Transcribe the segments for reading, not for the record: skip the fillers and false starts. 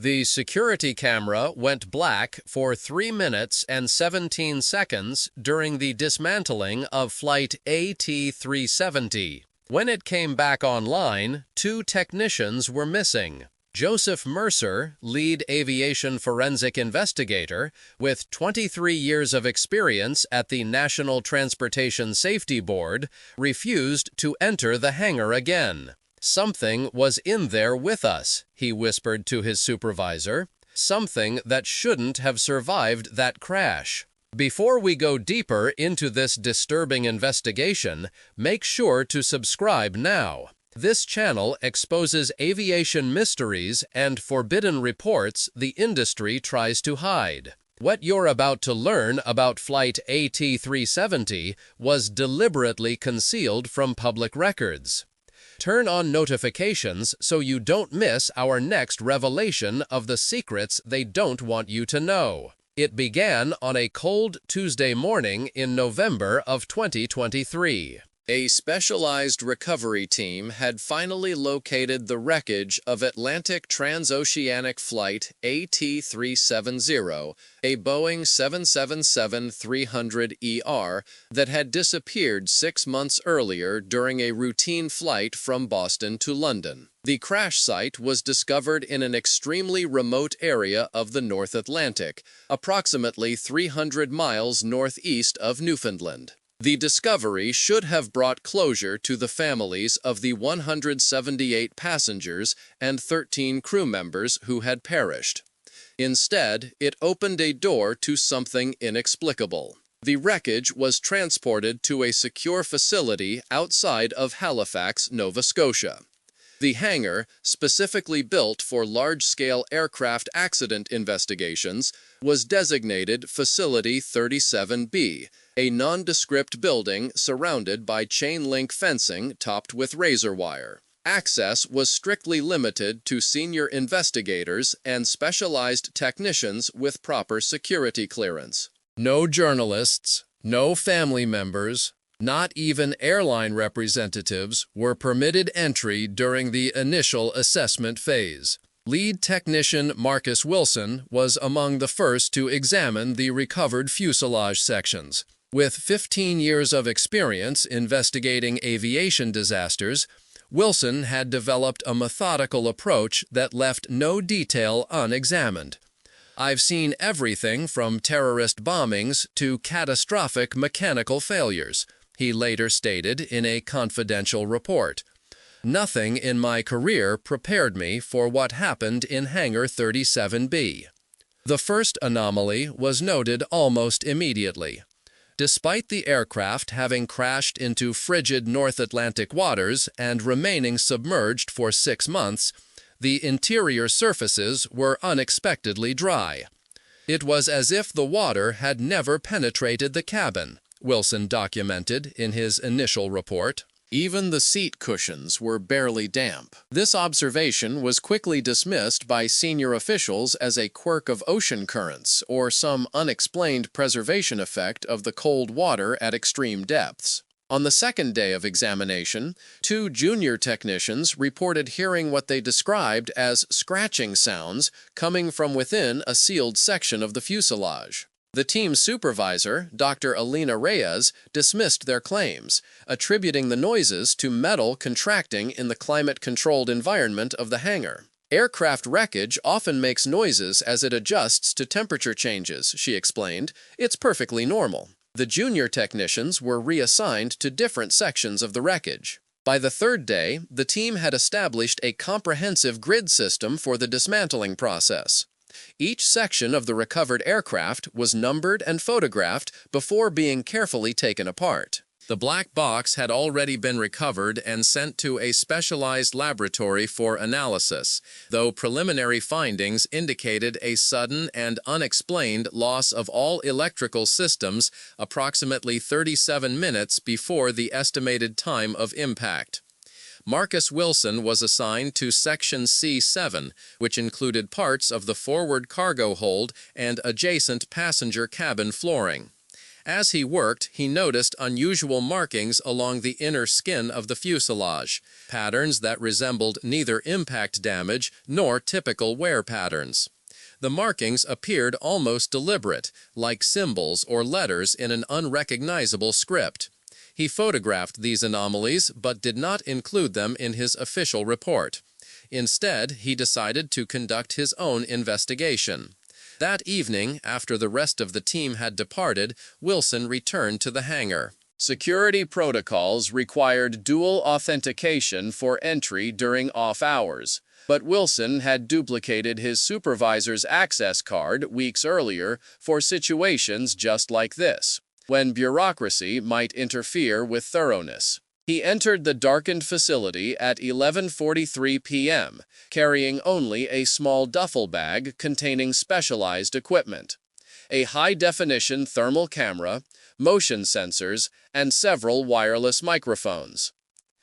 The security camera went black for 3 minutes and 17 seconds during the dismantling of Flight AT-370. When it came back online, 2 technicians were missing. Joseph Mercer, lead aviation forensic investigator, with 23 years of experience at the National Transportation Safety Board, refused to enter the hangar again. "Something was in there with us," he whispered to his supervisor. "Something that shouldn't have survived that crash." Before we go deeper into this disturbing investigation, make sure to subscribe now. This channel exposes aviation mysteries and forbidden reports the industry tries to hide. What you're about to learn about Flight AT-370 was deliberately concealed from public records. Turn on notifications so you don't miss our next revelation of the secrets they don't want you to know. It began on a cold Tuesday morning in November of 2023. A specialized recovery team had finally located the wreckage of Atlantic transoceanic flight AT-370, a Boeing 777-300ER that had disappeared 6 months earlier during a routine flight from Boston to London. The crash site was discovered in an extremely remote area of the North Atlantic, approximately 300 miles northeast of Newfoundland. The discovery should have brought closure to the families of the 178 passengers and 13 crew members who had perished. Instead, it opened a door to something inexplicable. The wreckage was transported to a secure facility outside of Halifax, Nova Scotia. The hangar, specifically built for large-scale aircraft accident investigations, was designated Facility 37B, a nondescript building surrounded by chain-link fencing topped with razor wire. Access was strictly limited to senior investigators and specialized technicians with proper security clearance. No journalists, no family members, not even airline representatives were permitted entry during the initial assessment phase. Lead technician Marcus Wilson was among the first to examine the recovered fuselage sections. With 15 years of experience investigating aviation disasters, Wilson had developed a methodical approach that left no detail unexamined. "I've seen everything from terrorist bombings to catastrophic mechanical failures," he later stated in a confidential report. "Nothing in my career prepared me for what happened in Hangar 37B." The first anomaly was noted almost immediately. Despite the aircraft having crashed into frigid North Atlantic waters and remaining submerged for 6 months, the interior surfaces were unexpectedly dry. "It was as if the water had never penetrated the cabin," Wilson documented in his initial report. Even the seat cushions were barely damp. This observation was quickly dismissed by senior officials as a quirk of ocean currents or some unexplained preservation effect of the cold water at extreme depths. On the second day of examination, 2 junior technicians reported hearing what they described as scratching sounds coming from within a sealed section of the fuselage. The team's supervisor, Dr. Alina Reyes, dismissed their claims, attributing the noises to metal contracting in the climate-controlled environment of the hangar. "Aircraft wreckage often makes noises as it adjusts to temperature changes," she explained. "It's perfectly normal." The junior technicians were reassigned to different sections of the wreckage. By the 3rd day, the team had established a comprehensive grid system for the dismantling process. Each section of the recovered aircraft was numbered and photographed before being carefully taken apart. The black box had already been recovered and sent to a specialized laboratory for analysis, though preliminary findings indicated a sudden and unexplained loss of all electrical systems approximately 37 minutes before the estimated time of impact. Marcus Wilson was assigned to Section C7, which included parts of the forward cargo hold and adjacent passenger cabin flooring. As he worked, he noticed unusual markings along the inner skin of the fuselage, patterns that resembled neither impact damage nor typical wear patterns. The markings appeared almost deliberate, like symbols or letters in an unrecognizable script. He photographed these anomalies but did not include them in his official report. Instead, he decided to conduct his own investigation. That evening, after the rest of the team had departed, Wilson returned to the hangar. Security protocols required dual authentication for entry during off hours, but Wilson had duplicated his supervisor's access card weeks earlier for situations just like this, when bureaucracy might interfere with thoroughness. He entered the darkened facility at 11:43 p.m., carrying only a small duffel bag containing specialized equipment, a high-definition thermal camera, motion sensors, and several wireless microphones.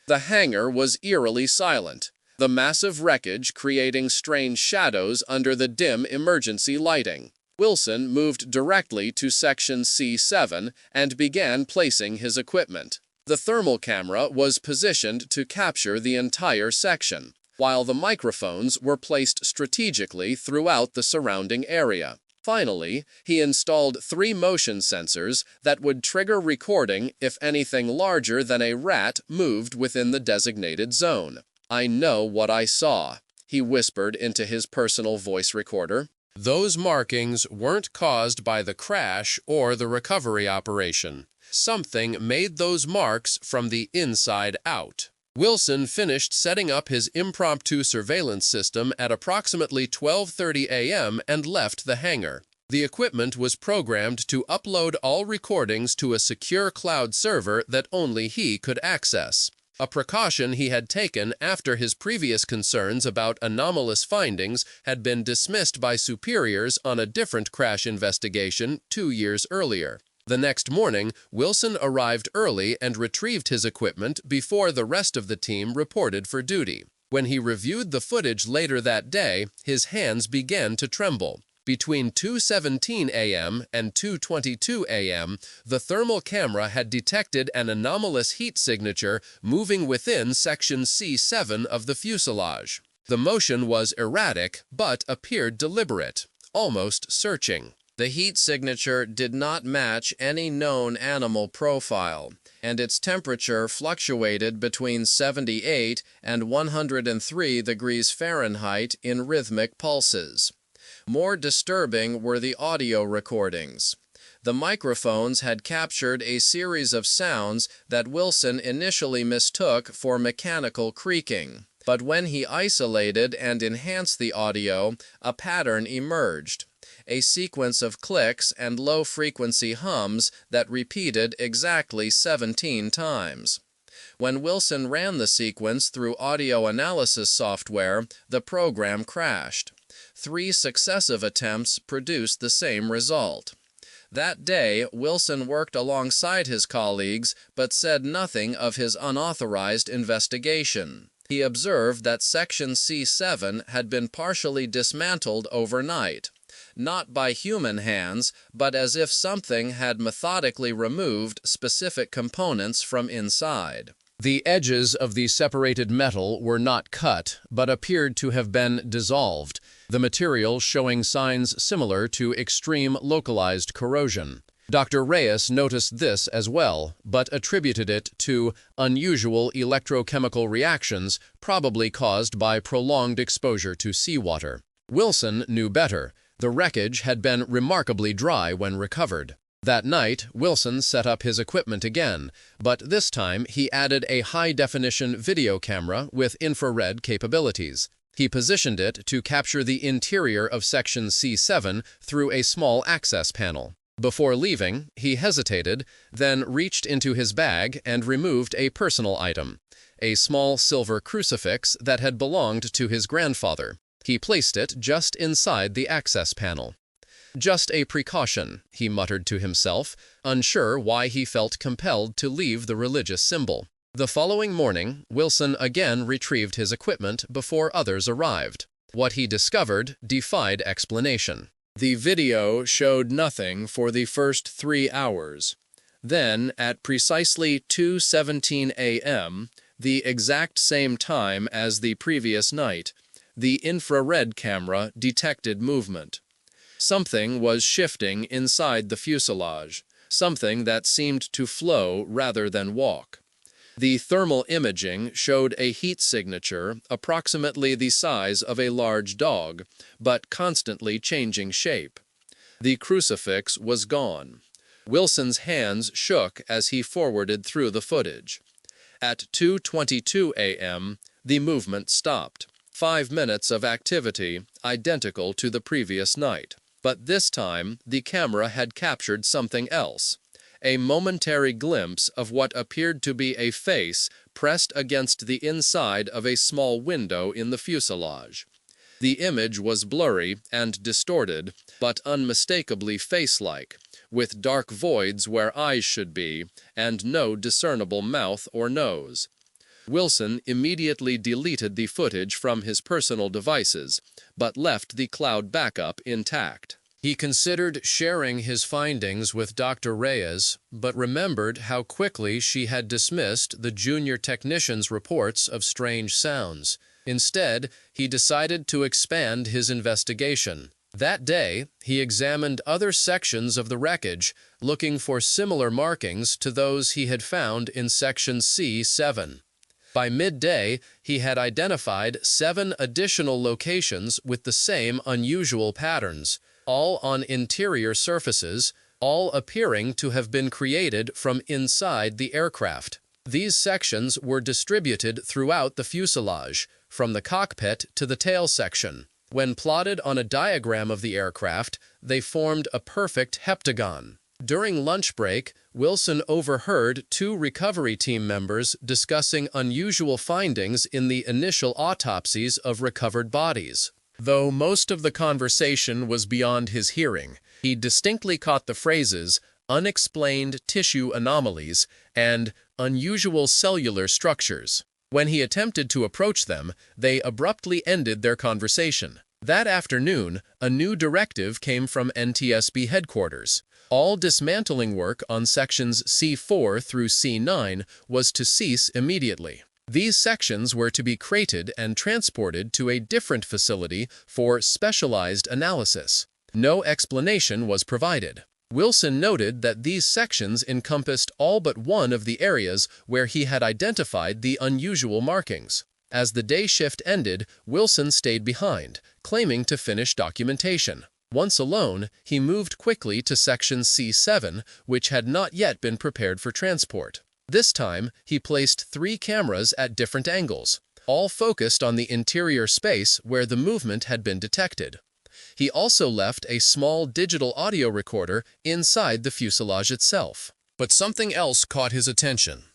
The hangar was eerily silent, the massive wreckage creating strange shadows under the dim emergency lighting. Wilson moved directly to Section C7 and began placing his equipment. The thermal camera was positioned to capture the entire section, while the microphones were placed strategically throughout the surrounding area. Finally, he installed 3 motion sensors that would trigger recording if anything larger than a rat moved within the designated zone. "I know what I saw," he whispered into his personal voice recorder. "Those markings weren't caused by the crash or the recovery operation. Something made those marks from the inside out." Wilson finished setting up his impromptu surveillance system at approximately 12:30 a.m. and left the hangar. The equipment was programmed to upload all recordings to a secure cloud server that only he could access, a precaution he had taken after his previous concerns about anomalous findings had been dismissed by superiors on a different crash investigation 2 years earlier. The next morning, Wilson arrived early and retrieved his equipment before the rest of the team reported for duty. When he reviewed the footage later that day, his hands began to tremble. Between 2:17 a.m. and 2:22 a.m., the thermal camera had detected an anomalous heat signature moving within Section C7 of the fuselage. The motion was erratic but appeared deliberate, almost searching. The heat signature did not match any known animal profile, and its temperature fluctuated between 78 and 103 degrees Fahrenheit in rhythmic pulses. More disturbing were the audio recordings. The microphones had captured a series of sounds that Wilson initially mistook for mechanical creaking. But when he isolated and enhanced the audio, a pattern emerged. A sequence of clicks and low-frequency hums that repeated exactly 17 times. When Wilson ran the sequence through audio analysis software, the program crashed. 3 successive attempts produced the same result. That day, Wilson worked alongside his colleagues but said nothing of his unauthorized investigation. He observed that Section C7 had been partially dismantled overnight, not by human hands, but as if something had methodically removed specific components from inside. The edges of the separated metal were not cut, but appeared to have been dissolved, the material showing signs similar to extreme localized corrosion. Dr. Reyes noticed this as well, but attributed it to unusual electrochemical reactions probably caused by prolonged exposure to seawater. Wilson knew better. The wreckage had been remarkably dry when recovered. That night, Wilson set up his equipment again, but this time he added a high-definition video camera with infrared capabilities. He positioned it to capture the interior of Section C7 through a small access panel. Before leaving, he hesitated, then reached into his bag and removed a personal item, a small silver crucifix that had belonged to his grandfather. He placed it just inside the access panel. "Just a precaution," he muttered to himself, unsure why he felt compelled to leave the religious symbol. The following morning, Wilson again retrieved his equipment before others arrived. What he discovered defied explanation. The video showed nothing for the first 3 hours. Then, at precisely 2:17 a.m., the exact same time as the previous night, the infrared camera detected movement. Something was shifting inside the fuselage, something that seemed to flow rather than walk. The thermal imaging showed a heat signature approximately the size of a large dog, but constantly changing shape. The crucifix was gone. Wilson's hands shook as he forwarded through the footage. At 2:22 a.m., the movement stopped. 5 minutes of activity, identical to the previous night. But this time, the camera had captured something else. A momentary glimpse of what appeared to be a face pressed against the inside of a small window in the fuselage. The image was blurry and distorted, but unmistakably face-like, with dark voids where eyes should be, and no discernible mouth or nose. Wilson immediately deleted the footage from his personal devices, but left the cloud backup intact. He considered sharing his findings with Dr. Reyes, but remembered how quickly she had dismissed the junior technician's reports of strange sounds. Instead, he decided to expand his investigation. That day, he examined other sections of the wreckage, looking for similar markings to those he had found in Section C7. By midday, he had identified 7 additional locations with the same unusual patterns, all on interior surfaces, all appearing to have been created from inside the aircraft. These sections were distributed throughout the fuselage, from the cockpit to the tail section. When plotted on a diagram of the aircraft, they formed a perfect heptagon. During lunch break, Wilson overheard 2 recovery team members discussing unusual findings in the initial autopsies of recovered bodies. Though most of the conversation was beyond his hearing, he distinctly caught the phrases "unexplained tissue anomalies" and "unusual cellular structures." When he attempted to approach them, they abruptly ended their conversation. That afternoon, a new directive came from NTSB headquarters. All dismantling work on sections C4 through C9 was to cease immediately. These sections were to be crated and transported to a different facility for specialized analysis. No explanation was provided. Wilson noted that these sections encompassed all but one of the areas where he had identified the unusual markings. As the day shift ended, Wilson stayed behind, claiming to finish documentation. Once alone, he moved quickly to section C7, which had not yet been prepared for transport. This time, he placed 3 cameras at different angles, all focused on the interior space where the movement had been detected. He also left a small digital audio recorder inside the fuselage itself. But something else caught his attention.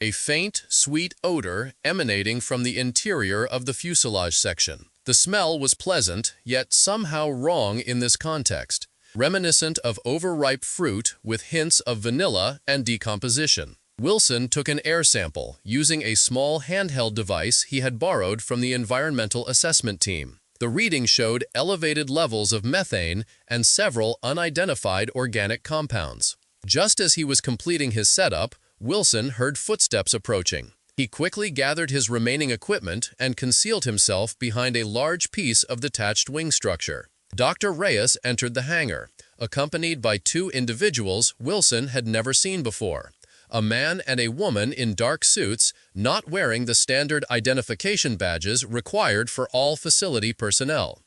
A faint, sweet odor emanating from the interior of the fuselage section. The smell was pleasant, yet somehow wrong in this context, reminiscent of overripe fruit with hints of vanilla and decomposition. Wilson took an air sample using a small handheld device he had borrowed from the environmental assessment team. The reading showed elevated levels of methane and several unidentified organic compounds. Just as he was completing his setup, Wilson heard footsteps approaching. He quickly gathered his remaining equipment and concealed himself behind a large piece of detached wing structure. Dr. Reyes entered the hangar, accompanied by 2 individuals Wilson had never seen before. A man and a woman in dark suits, not wearing the standard identification badges required for all facility personnel.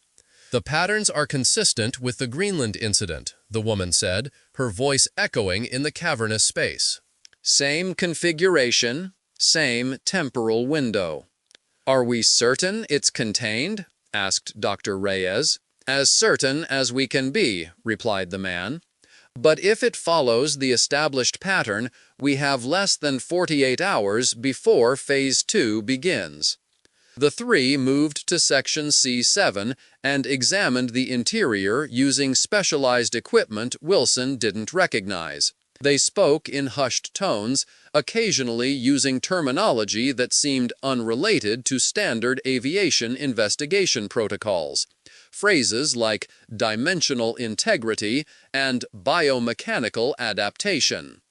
"The patterns are consistent with the Greenland incident," the woman said, her voice echoing in the cavernous space. "Same configuration, same temporal window." "Are we certain it's contained?" asked Dr. Reyes. "As certain as we can be," replied the man. "But if it follows the established pattern, we have less than 48 hours before Phase 2 begins." The 3 moved to Section C7 and examined the interior using specialized equipment Wilson didn't recognize. They spoke in hushed tones, occasionally using terminology that seemed unrelated to standard aviation investigation protocols. phrases like dimensional integrity and biomechanical adaptation.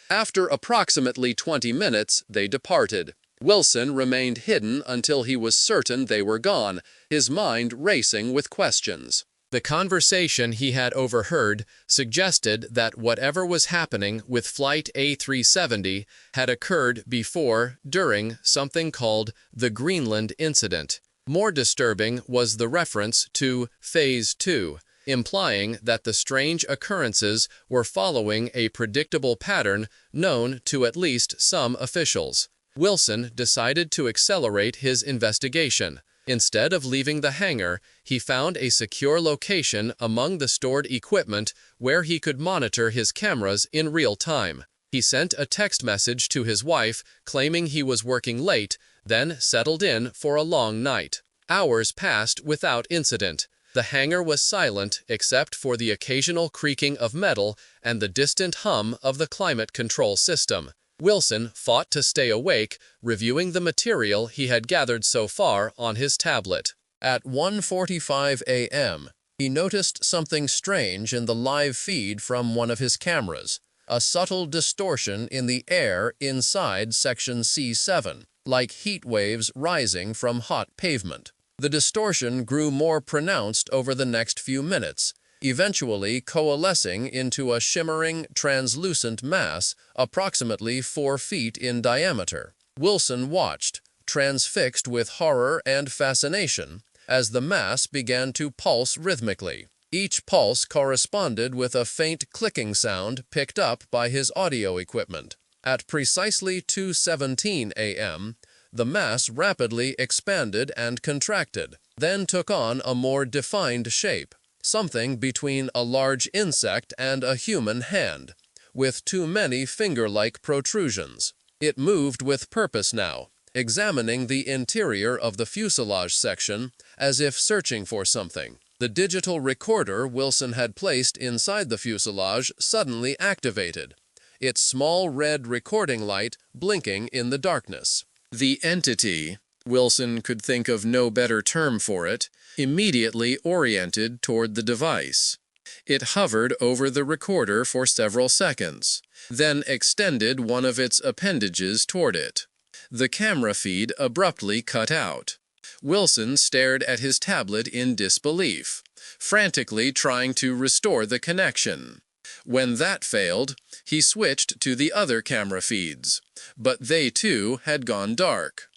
After approximately 20 minutes, they departed. Wilson remained hidden until he was certain they were gone, his mind racing with questions. The conversation he had overheard suggested that whatever was happening with Flight A370 had occurred before, during, something called the Greenland Incident. More disturbing was the reference to Phase 2, implying that the strange occurrences were following a predictable pattern known to at least some officials. Wilson decided to accelerate his investigation. Instead of leaving the hangar, he found a secure location among the stored equipment where he could monitor his cameras in real time. He sent a text message to his wife claiming he was working late, then settled in for a long night. Hours passed without incident. The hangar was silent except for the occasional creaking of metal and the distant hum of the climate control system. Wilson fought to stay awake, reviewing the material he had gathered so far on his tablet. At 1:45 a.m., he noticed something strange in the live feed from one of his cameras, a subtle distortion in the air inside Section C7, like heat waves rising from hot pavement. The distortion grew more pronounced over the next few minutes, eventually coalescing into a shimmering, translucent mass approximately 4 feet in diameter. Wilson watched, transfixed with horror and fascination, as the mass began to pulse rhythmically. Each pulse corresponded with a faint clicking sound picked up by his audio equipment. At precisely 2:17 a.m., the mass rapidly expanded and contracted, then took on a more defined shape, something between a large insect and a human hand, with too many finger-like protrusions. It moved with purpose now, examining the interior of the fuselage section as if searching for something. The digital recorder Wilson had placed inside the fuselage suddenly activated, its small red recording light blinking in the darkness. The entity, Wilson could think of no better term for it, immediately oriented toward the device. It hovered over the recorder for several seconds, then extended one of its appendages toward it. The camera feed abruptly cut out. Wilson stared at his tablet in disbelief, frantically trying to restore the connection. When that failed, he switched to the other camera feeds, but they too had gone dark.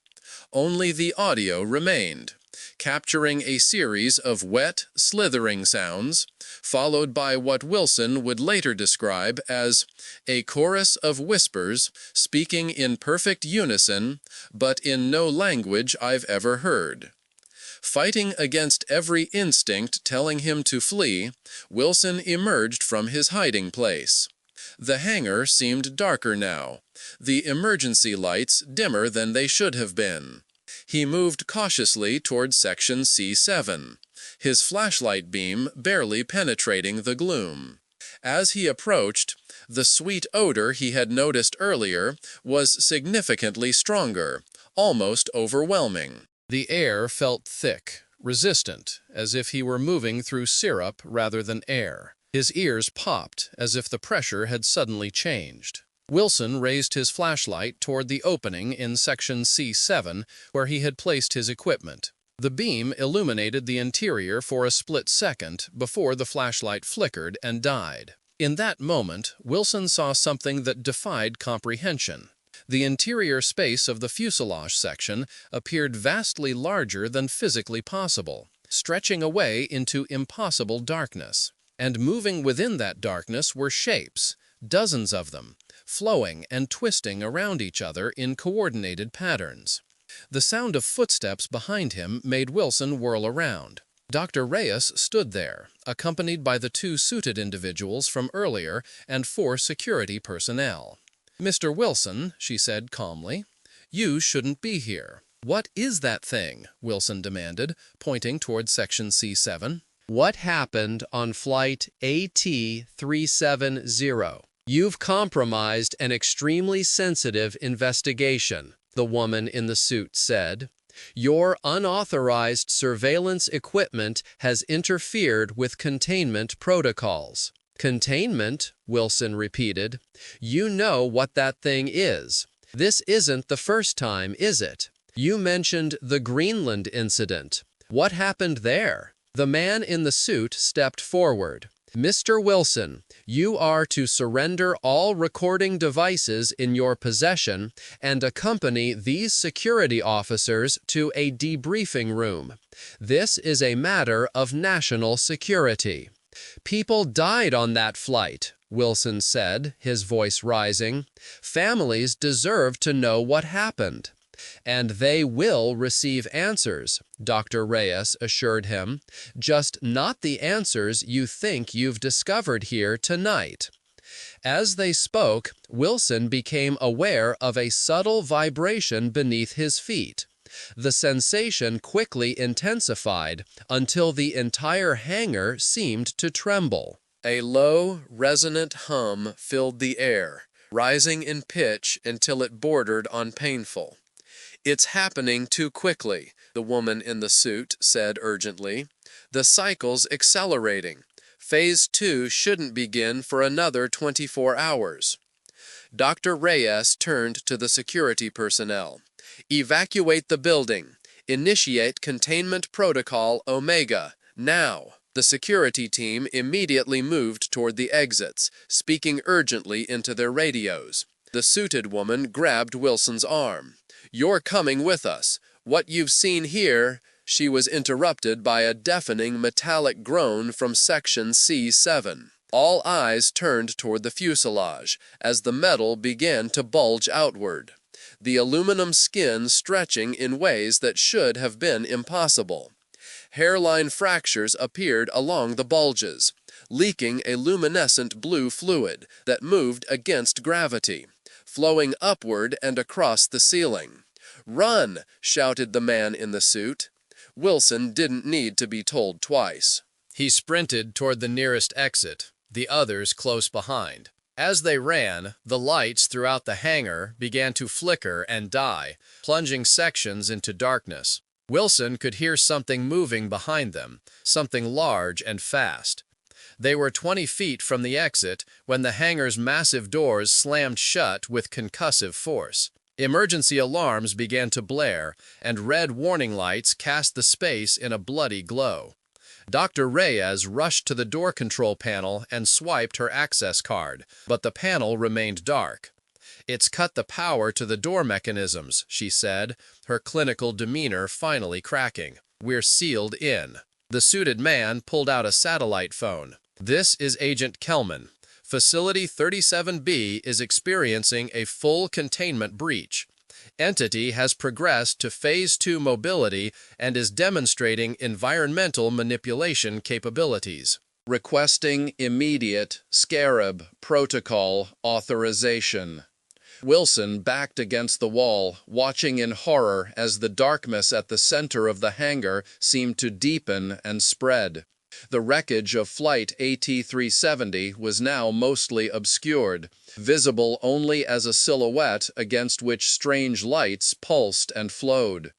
Only the audio remained, capturing a series of wet, slithering sounds, followed by what Wilson would later describe as a chorus of whispers speaking in perfect unison, but in no language I've ever heard. Fighting against every instinct telling him to flee, Wilson emerged from his hiding place. The hangar seemed darker now, the emergency lights dimmer than they should have been. He moved cautiously toward Section C7, his flashlight beam barely penetrating the gloom. As he approached, the sweet odor he had noticed earlier was significantly stronger, almost overwhelming. The air felt thick, resistant, as if he were moving through syrup rather than air. His ears popped, as if the pressure had suddenly changed. Wilson raised his flashlight toward the opening in Section C7 where he had placed his equipment. The beam illuminated the interior for a split second before the flashlight flickered and died. In that moment, Wilson saw something that defied comprehension. The interior space of the fuselage section appeared vastly larger than physically possible, stretching away into impossible darkness. And moving within that darkness were shapes, dozens of them, flowing and twisting around each other in coordinated patterns. The sound of footsteps behind him made Wilson whirl around. Dr. Reyes stood there, accompanied by the 2 suited individuals from earlier and 4 security personnel. "Mr. Wilson," she said calmly, "you shouldn't be here." "What is that thing?" Wilson demanded, pointing toward Section C7. "What happened on Flight AT-370? You've compromised an extremely sensitive investigation," the woman in the suit said. Your unauthorized surveillance equipment has interfered with containment protocols. Containment, Wilson repeated. You know what that thing is. This isn't the first time, is it? You mentioned the Greenland incident. What happened there? The man in the suit stepped forward. Mr. Wilson, you are to surrender all recording devices in your possession and accompany these security officers to a debriefing room. This is a matter of national security. People died on that flight, Wilson said, his voice rising. Families deserve to know what happened. And they will receive answers, Dr. Reyes assured him, just not the answers you think you've discovered here tonight. As they spoke, Wilson became aware of a subtle vibration beneath his feet. The sensation quickly intensified until the entire hangar seemed to tremble. A low, resonant hum filled the air, rising in pitch until it bordered on painful. It's happening too quickly, the woman in the suit said urgently. The cycle's accelerating. Phase 2 shouldn't begin for another 24 hours. Dr. Reyes turned to the security personnel. Evacuate the building. Initiate containment protocol Omega, now. The security team immediately moved toward the exits, speaking urgently into their radios. The suited woman grabbed Wilson's arm. You're coming with us. What you've seen here, she was interrupted by a deafening metallic groan from section C7. All eyes turned toward the fuselage as the metal began to bulge outward, the aluminum skin stretching in ways that should have been impossible. Hairline fractures appeared along the bulges, leaking a luminescent blue fluid that moved against gravity, flowing upward and across the ceiling. "Run!" shouted the man in the suit. Wilson didn't need to be told twice. He sprinted toward the nearest exit, the others close behind. As they ran, the lights throughout the hangar began to flicker and die, plunging sections into darkness. Wilson could hear something moving behind them, something large and fast. They were 20 feet from the exit when the hangar's massive doors slammed shut with concussive force. Emergency alarms began to blare, and red warning lights cast the space in a bloody glow. Dr. Reyes rushed to the door control panel and swiped her access card, but the panel remained dark. "It's cut the power to the door mechanisms," she said, her clinical demeanor finally cracking. "We're sealed in." The suited man pulled out a satellite phone. "This is Agent Kelman. Facility 37B is experiencing a full containment breach. Entity has progressed to Phase 2 mobility and is demonstrating environmental manipulation capabilities. Requesting immediate Scarab Protocol authorization." Wilson backed against the wall, watching in horror as the darkness at the center of the hangar seemed to deepen and spread. The wreckage of Flight AT-370 was now mostly obscured, visible only as a silhouette against which strange lights pulsed and flowed.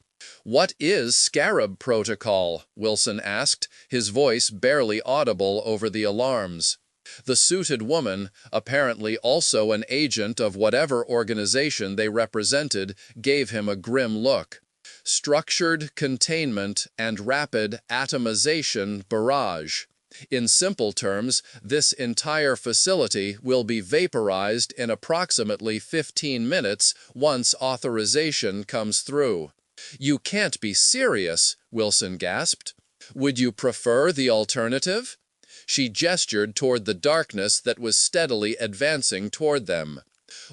"What is Scarab Protocol?" Wilson asked, his voice barely audible over the alarms. The suited woman, apparently also an agent of whatever organization they represented, gave him a grim look. "Structured containment and rapid atomization barrage. In simple terms, this entire facility will be vaporized in approximately 15 minutes once authorization comes through." "You can't be serious," Wilson gasped. "Would you prefer the alternative?" She gestured toward the darkness that was steadily advancing toward them.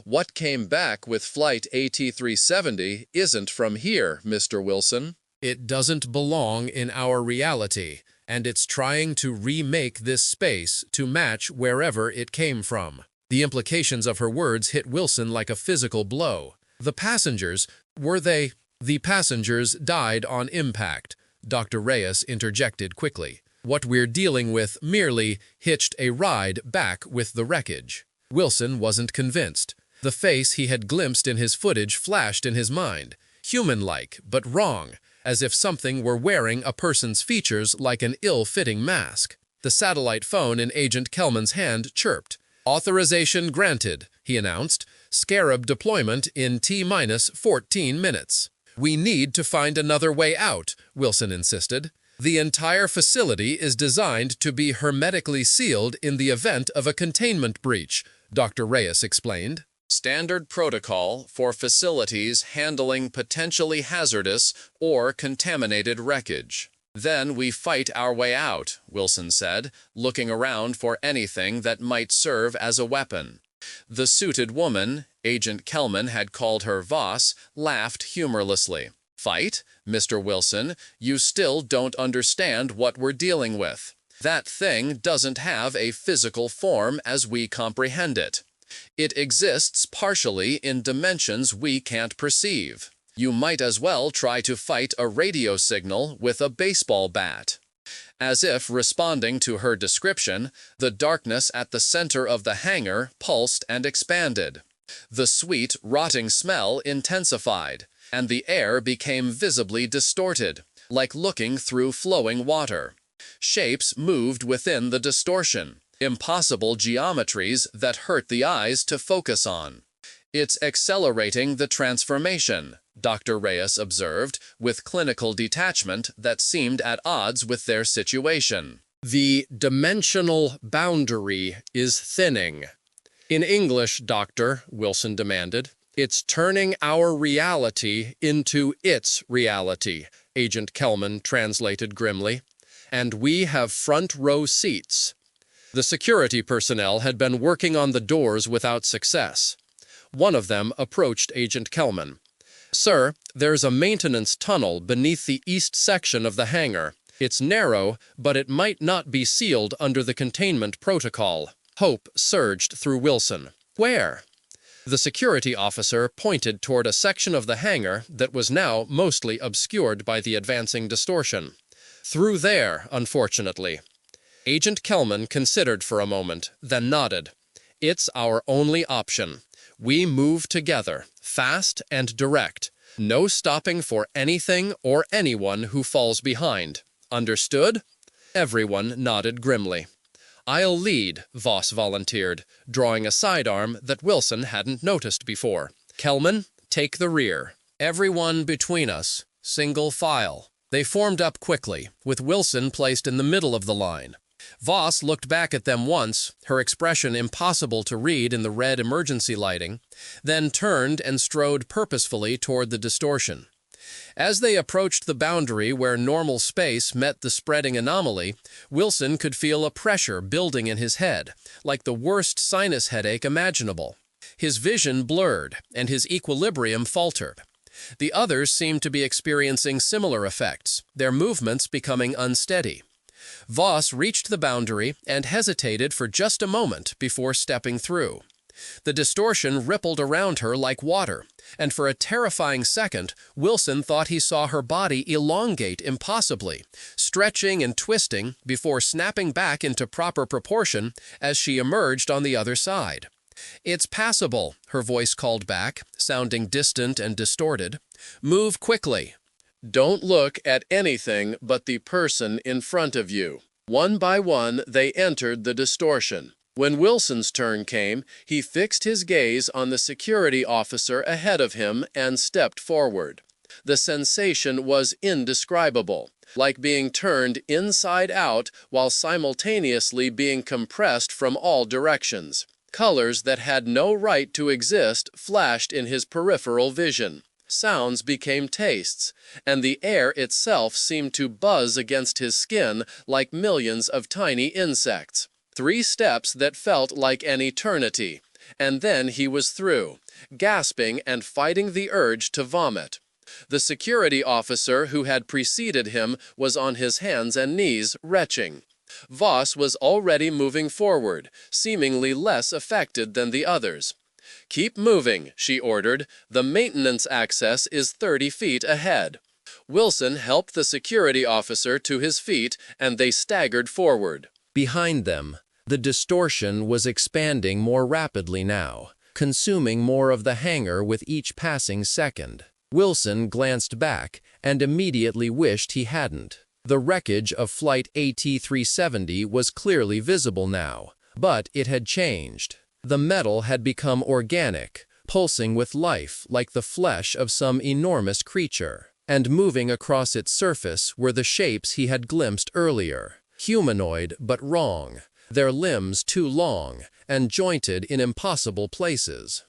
"What came back with Flight AT-370 isn't from here, Mr. Wilson. It doesn't belong in our reality, and it's trying to remake this space to match wherever it came from." The implications of her words hit Wilson like a physical blow. "The passengers, were they—" "The passengers died on impact," Dr. Reyes interjected quickly. "What we're dealing with merely hitched a ride back with the wreckage." Wilson wasn't convinced. The face he had glimpsed in his footage flashed in his mind. human-like but wrong, as if something were wearing a person's features like an ill-fitting mask. The satellite phone in Agent Kelman's hand chirped. "Authorization granted," he announced. "Scarab deployment in T-minus 14 minutes." "We need to find another way out," Wilson insisted. "The entire facility is designed to be hermetically sealed in the event of a containment breach," Dr. Reyes explained. "Standard protocol for facilities handling potentially hazardous or contaminated wreckage. Then we fight our way out," Wilson said, looking around for anything that might serve as a weapon. The suited woman, Agent Kelman had called her Voss, laughed humorlessly. "Fight? Mr. Wilson, you still don't understand what we're dealing with. That thing doesn't have a physical form as we comprehend it. It exists partially in dimensions we can't perceive. You might as well try to fight a radio signal with a baseball bat." As if responding to her description, the darkness at the center of the hangar pulsed and expanded. The sweet, rotting smell intensified, and the air became visibly distorted, like looking through flowing water. Shapes moved within the distortion, impossible geometries that hurt the eyes to focus on. "It's accelerating the transformation," Dr. Reyes observed, with clinical detachment that seemed at odds with their situation. "The dimensional boundary is thinning." "In English, Doctor," Wilson demanded. "It's turning our reality into its reality," Agent Kelman translated grimly. "And we have front-row seats." The security personnel had been working on the doors without success. One of them approached Agent Kelman. "Sir, there's a maintenance tunnel beneath the east section of the hangar. It's narrow, but it might not be sealed under the containment protocol." Hope surged through Wilson. "Where?" The security officer pointed toward a section of the hangar that was now mostly obscured by the advancing distortion. "Through there, unfortunately." Agent Kelman considered for a moment, then nodded. "It's our only option. We move together, fast and direct. No stopping for anything or anyone who falls behind. Understood?" Everyone nodded grimly. "I'll lead," Voss volunteered, drawing a sidearm that Wilson hadn't noticed before. "Kelman, take the rear. Everyone between us, single file." They formed up quickly, with Wilson placed in the middle of the line. Voss looked back at them once, her expression impossible to read in the red emergency lighting, then turned and strode purposefully toward the distortion. As they approached the boundary where normal space met the spreading anomaly, Wilson could feel a pressure building in his head, like the worst sinus headache imaginable. His vision blurred, and his equilibrium faltered. The others seemed to be experiencing similar effects, their movements becoming unsteady. Voss reached the boundary and hesitated for just a moment before stepping through. The distortion rippled around her like water, and for a terrifying second, Wilson thought he saw her body elongate impossibly, stretching and twisting before snapping back into proper proportion as she emerged on the other side. "It's passable," her voice called back, sounding distant and distorted. "Move quickly. Don't look at anything but the person in front of you." One by one, they entered the distortion. When Wilson's turn came, he fixed his gaze on the security officer ahead of him and stepped forward. The sensation was indescribable, like being turned inside out while simultaneously being compressed from all directions. Colors that had no right to exist flashed in his peripheral vision. Sounds became tastes, and the air itself seemed to buzz against his skin like millions of tiny insects. 3 steps that felt like an eternity, and then he was through, gasping and fighting the urge to vomit. The security officer who had preceded him was on his hands and knees, retching. Voss was already moving forward, seemingly less affected than the others. "Keep moving," she ordered. "The maintenance access is 30 feet ahead." Wilson helped the security officer to his feet, and they staggered forward. Behind them, the distortion was expanding more rapidly now, consuming more of the hangar with each passing second. Wilson glanced back and immediately wished he hadn't. The wreckage of Flight AT-370 was clearly visible now, but it had changed. The metal had become organic, pulsing with life like the flesh of some enormous creature. And moving across its surface were the shapes he had glimpsed earlier. Humanoid, but wrong. Their limbs too long, and jointed in impossible places.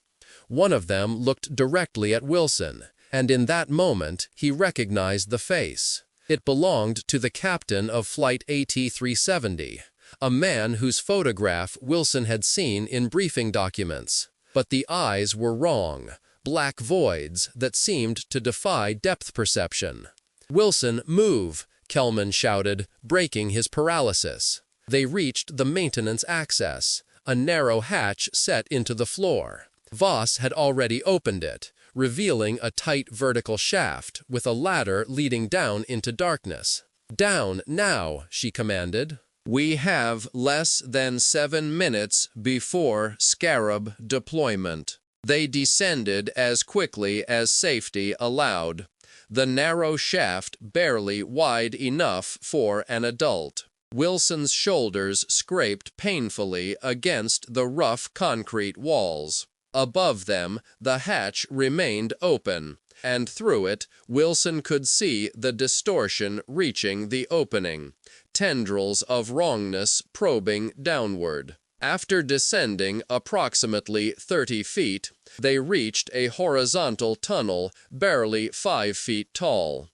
One of them looked directly at Wilson, and in that moment he recognized the face. It belonged to the captain of Flight AT-370, a man whose photograph Wilson had seen in briefing documents. But the eyes were wrong, black voids that seemed to defy depth perception. "Wilson, move!" Kelman shouted, breaking his paralysis. They reached the maintenance access, a narrow hatch set into the floor. Voss had already opened it, revealing a tight vertical shaft with a ladder leading down into darkness. "Down, now," she commanded. "We have less than 7 minutes before Scarab deployment." They descended as quickly as safety allowed, the narrow shaft barely wide enough for an adult. Wilson's shoulders scraped painfully against the rough concrete walls. Above them, the hatch remained open, and through it, Wilson could see the distortion reaching the opening, tendrils of wrongness probing downward. After descending approximately 30 feet, they reached a horizontal tunnel barely 5 feet tall.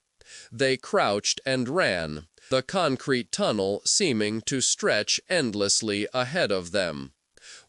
They crouched and ran, the concrete tunnel seeming to stretch endlessly ahead of them.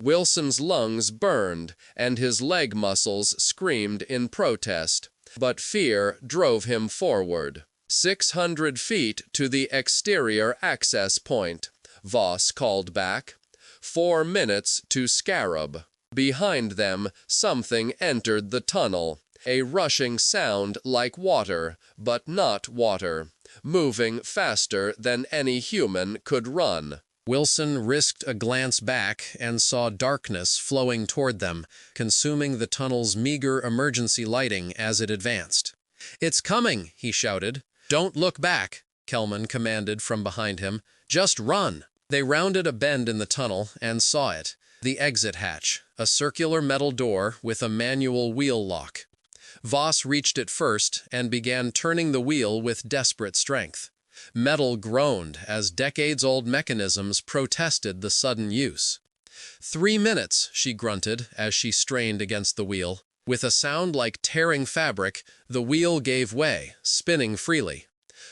Wilson's lungs burned, and his leg muscles screamed in protest, but fear drove him forward. 600 feet to the exterior access point, Voss called back. 4 minutes to Scarab. Behind them, something entered the tunnel, a rushing sound like water, but not water, moving faster than any human could run. Wilson risked a glance back and saw darkness flowing toward them, consuming the tunnel's meager emergency lighting as it advanced. "It's coming," he shouted. "Don't look back," Kelman commanded from behind him. "Just run." They rounded a bend in the tunnel and saw it, the exit hatch, a circular metal door with a manual wheel lock. Voss reached it first and began turning the wheel with desperate strength. Metal groaned as decades-old mechanisms protested the sudden use. 3 minutes, she grunted as she strained against the wheel. With a sound like tearing fabric, the wheel gave way, spinning freely.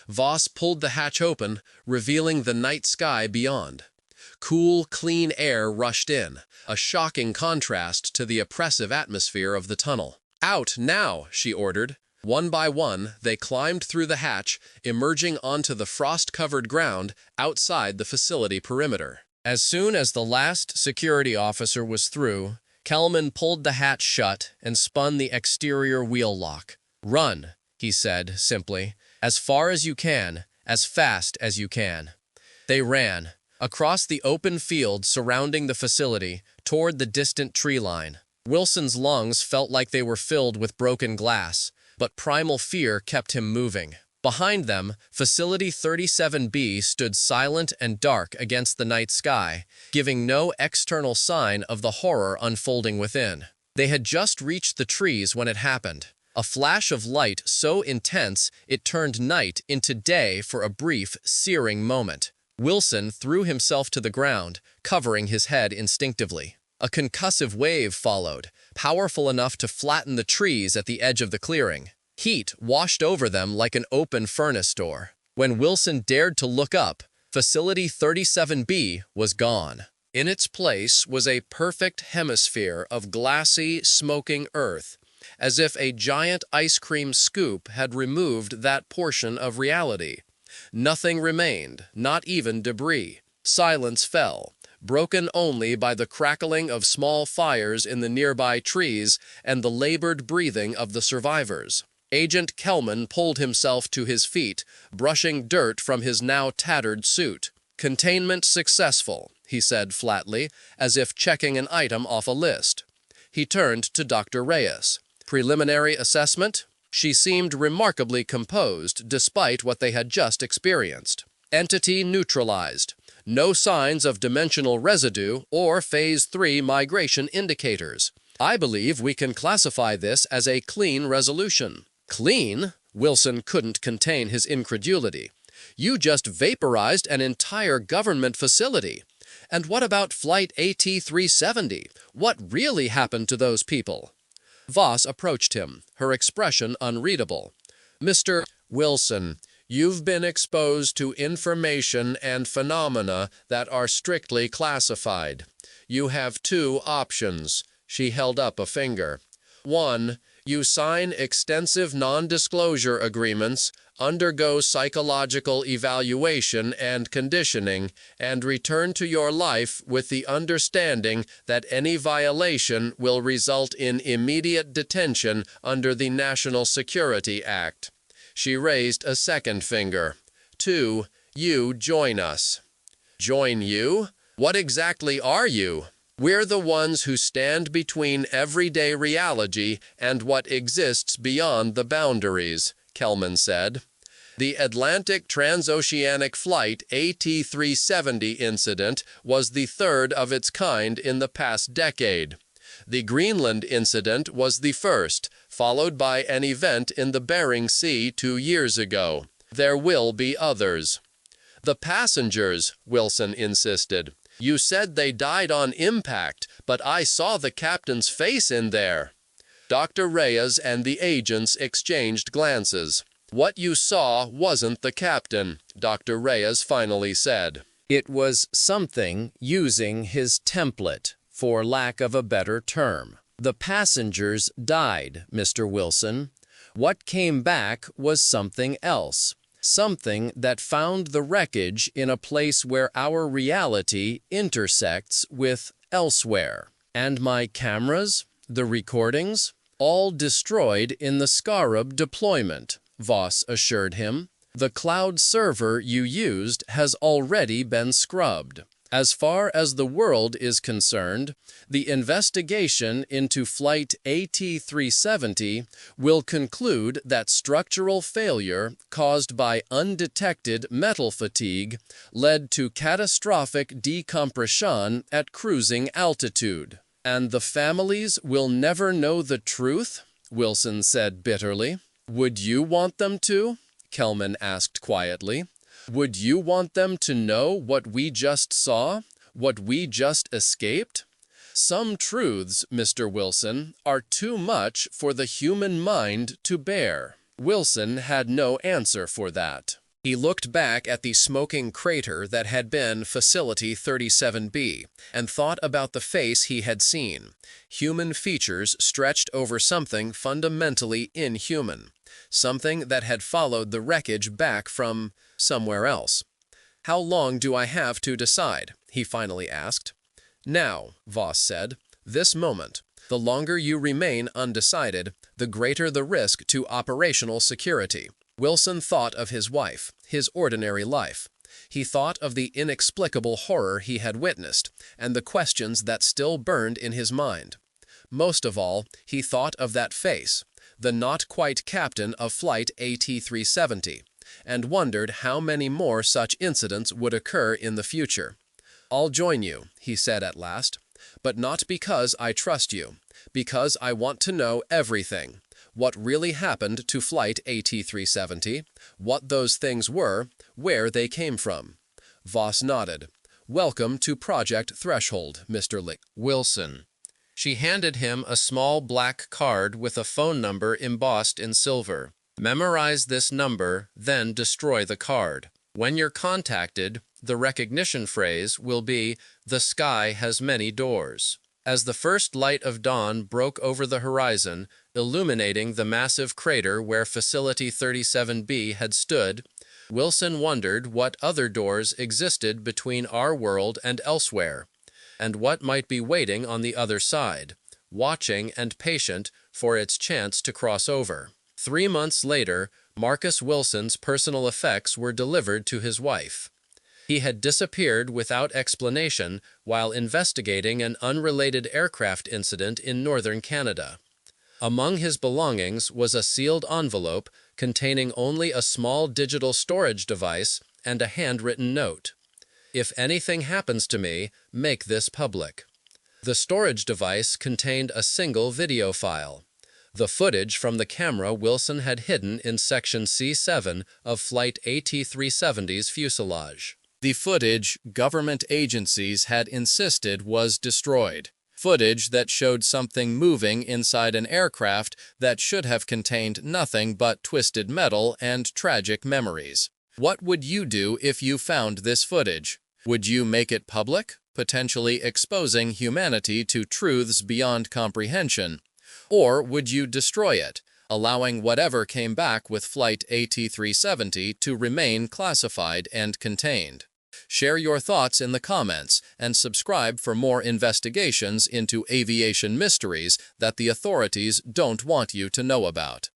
Voss pulled the hatch open, revealing the night sky beyond. Cool, clean air rushed in, a shocking contrast to the oppressive atmosphere of the tunnel. "Out, now!" she ordered. One by one, they climbed through the hatch, emerging onto the frost-covered ground outside the facility perimeter. As soon as the last security officer was through, Kelman pulled the hatch shut and spun the exterior wheel lock. "Run," he said simply. "As far as you can, as fast as you can." They ran, across the open field surrounding the facility, toward the distant tree line. Wilson's lungs felt like they were filled with broken glass, but primal fear kept him moving. Behind them, Facility 37B stood silent and dark against the night sky, giving no external sign of the horror unfolding within. They had just reached the trees when it happened. A flash of light so intense it turned night into day for a brief, searing moment. Wilson threw himself to the ground, covering his head instinctively. A concussive wave followed, powerful enough to flatten the trees at the edge of the clearing. Heat washed over them like an open furnace door. When Wilson dared to look up, Facility 37B was gone. In its place was a perfect hemisphere of glassy, smoking earth, as if a giant ice cream scoop had removed that portion of reality. Nothing remained, not even debris. Silence fell, broken only by the crackling of small fires in the nearby trees and the labored breathing of the survivors. Agent Kelman pulled himself to his feet, brushing dirt from his now tattered suit. "Containment successful," he said flatly, as if checking an item off a list. He turned to Dr. Reyes. "Preliminary assessment?" She seemed remarkably composed despite what they had just experienced. Entity neutralized. No signs of dimensional residue or Phase 3 migration indicators. I believe we can classify this as a clean resolution. Clean? Wilson couldn't contain his incredulity. You just vaporized an entire government facility. And what about Flight AT-370? What really happened to those people? Voss approached him, her expression unreadable. Mr. Wilson, you've been exposed to information and phenomena that are strictly classified. You have two options. She held up a finger. 1. You sign extensive non-disclosure agreements, undergo psychological evaluation and conditioning, and return to your life with the understanding that any violation will result in immediate detention under the National Security Act. She raised a second finger. 2. You join us. Join you? What exactly are you? We're the ones who stand between everyday reality and what exists beyond the boundaries, Kelman said. The Atlantic Transoceanic Flight AT-370 incident was the third of its kind in the past decade. The Greenland incident was the first, followed by an event in the Bering Sea 2 years ago. There will be others. The passengers, Wilson insisted. You said they died on impact, but I saw the captain's face in there. Dr. Reyes and the agents exchanged glances. What you saw wasn't the captain, Dr. Reyes finally said. It was something using his template, for lack of a better term. The passengers died, Mr. Wilson. What came back was something else. Something that found the wreckage in a place where our reality intersects with elsewhere. And my cameras, the recordings, all destroyed in the Scarab deployment, Voss assured him. The cloud server you used has already been scrubbed. As far as the world is concerned, the investigation into Flight AT-370 will conclude that structural failure caused by undetected metal fatigue led to catastrophic decompression at cruising altitude. And the families will never know the truth? Wilson said bitterly. Would you want them to? Kelman asked quietly. Would you want them to know what we just saw? What we just escaped? Some truths, Mr. Wilson, are too much for the human mind to bear. Wilson had no answer for that. He looked back at the smoking crater that had been Facility 37B and thought about the face he had seen. Human features stretched over something fundamentally inhuman. Something that had followed the wreckage back from somewhere else. How long do I have to decide? He finally asked. Now, Voss said, this moment. The longer you remain undecided, the greater the risk to operational security. Wilson thought of his wife, his ordinary life. He thought of the inexplicable horror he had witnessed, and the questions that still burned in his mind. Most of all, he thought of that face, the not-quite captain of Flight AT-370, and wondered how many more such incidents would occur in the future. I'll join you, he said at last, but not because I trust you, because I want to know everything. What really happened to Flight AT-370, what those things were, where they came from. Voss nodded. Welcome to Project Threshold, Mr. Wilson. She handed him a small black card with a phone number embossed in silver. Memorize this number, then destroy the card. When you're contacted, the recognition phrase will be, "The sky has many doors." As the first light of dawn broke over the horizon, illuminating the massive crater where Facility 37B had stood, Wilson wondered what other doors existed between our world and elsewhere, and what might be waiting on the other side, watching and patient for its chance to cross over. 3 months later, Marcus Wilson's personal effects were delivered to his wife. He had disappeared without explanation while investigating an unrelated aircraft incident in northern Canada. Among his belongings was a sealed envelope containing only a small digital storage device and a handwritten note. "If anything happens to me, make this public." The storage device contained a single video file, the footage from the camera Wilson had hidden in Section C7 of Flight AT-370's fuselage. The footage government agencies had insisted was destroyed. Footage that showed something moving inside an aircraft that should have contained nothing but twisted metal and tragic memories. What would you do if you found this footage? Would you make it public, potentially exposing humanity to truths beyond comprehension? Or would you destroy it, allowing whatever came back with Flight AT-370 to remain classified and contained? Share your thoughts in the comments and subscribe for more investigations into aviation mysteries that the authorities don't want you to know about.